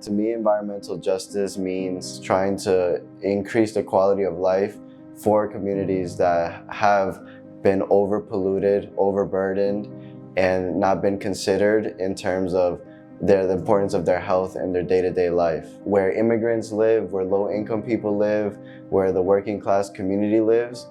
To me, environmental justice means trying to increase the quality of life for communities that have been overpolluted, overburdened, and not been considered in terms of the importance of their health and their day-to-day life. Where immigrants live, where low-income people live, where the working class community lives,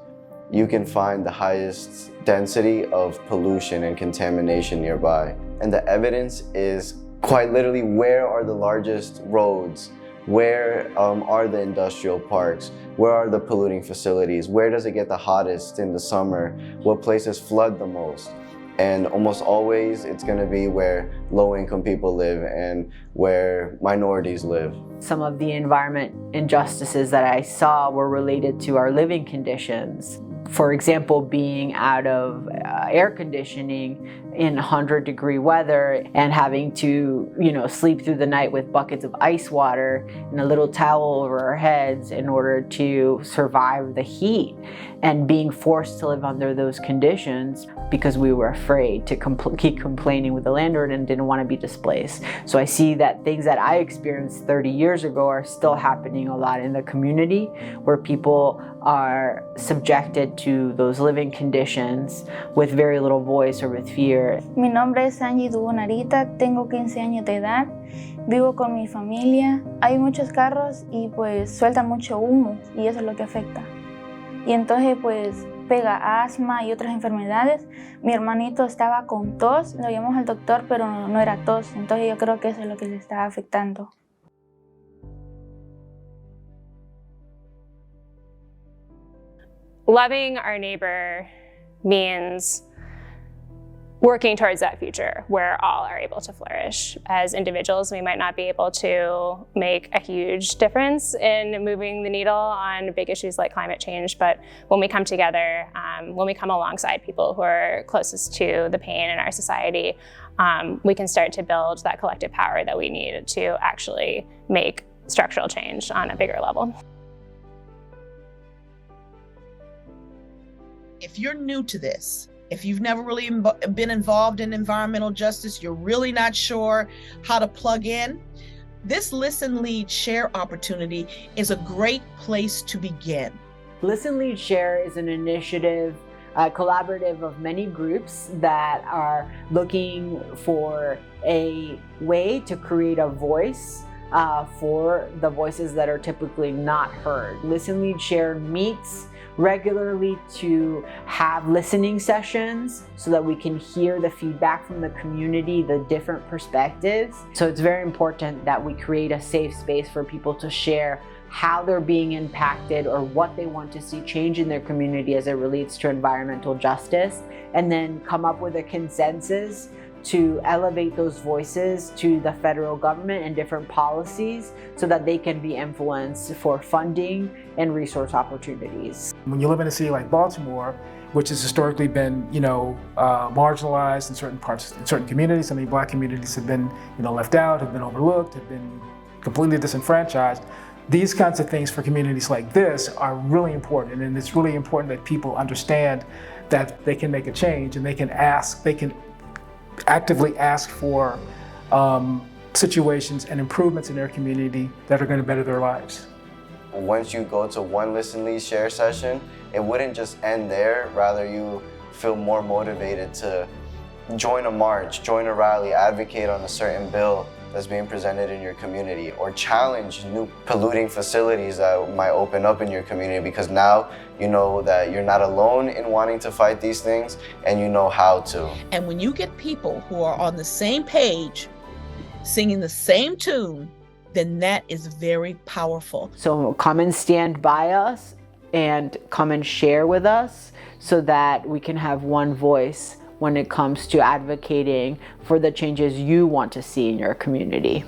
you can find the highest density of pollution and contamination nearby. And the evidence is quite literally, where are the largest roads? Where are the industrial parks? Where are the polluting facilities? Where does it get the hottest in the summer? What places flood the most? And almost always it's going to be where low-income people live and where minorities live. Some of the environment injustices that I saw were related to our living conditions. For example, being out of air conditioning in 100-degree weather and having to, sleep through the night with buckets of ice water and a little towel over our heads in order to survive the heat, and being forced to live under those conditions because we were afraid to keep complaining with the landlord and didn't want to be displaced. So I see that things that I experienced 30 years ago are still happening a lot in the community, where people are subjected to those living conditions with very little voice or with fear. Mi nombre es Angie Dugo Narita, tengo 15 años de edad, vivo con mi familia. Hay muchos carros y pues sueltan mucho humo y eso es lo que afecta. Y entonces pues pega asma y otras enfermedades. Mi hermanito estaba con tos, lo llevamos al doctor pero no era tos, entonces yo creo que eso es lo que le está afectando. Loving our neighbor means working towards that future where all are able to flourish. As individuals, we might not be able to make a huge difference in moving the needle on big issues like climate change, but when we come together, when we come alongside people who are closest to the pain in our society, we can start to build that collective power that we need to actually make structural change on a bigger level. If you're new to this, if you've never really been involved in environmental justice, you're really not sure how to plug in, this Listen, Lead, Share opportunity is a great place to begin. Listen, Lead, Share is an initiative, collaborative of many groups that are looking for a way to create a voice for the voices that are typically not heard. Listen, Lead, Share meets regularly to have listening sessions so that we can hear the feedback from the community, the different perspectives. So it's very important that we create a safe space for people to share how they're being impacted or what they want to see change in their community as it relates to environmental justice, and then come up with a consensus to elevate those voices to the federal government and different policies so that they can be influenced for funding and resource opportunities. When you live in a city like Baltimore, which has historically been, marginalized in certain parts, in certain communities, I mean, Black communities have been, left out, have been overlooked, have been completely disenfranchised. These kinds of things for communities like this are really important, and it's really important that people understand that they can make a change and they can actively ask for situations and improvements in their community that are going to better their lives. Once you go to one Listen, Lead, Share session, it wouldn't just end there. Rather, you feel more motivated to join a march, join a rally, advocate on a certain bill that's being presented in your community, or challenge new polluting facilities that might open up in your community, because now you know that you're not alone in wanting to fight these things and you know how to. And when you get people who are on the same page, singing the same tune, then that is very powerful. So come and stand by us and come and share with us so that we can have one voice when it comes to advocating for the changes you want to see in your community.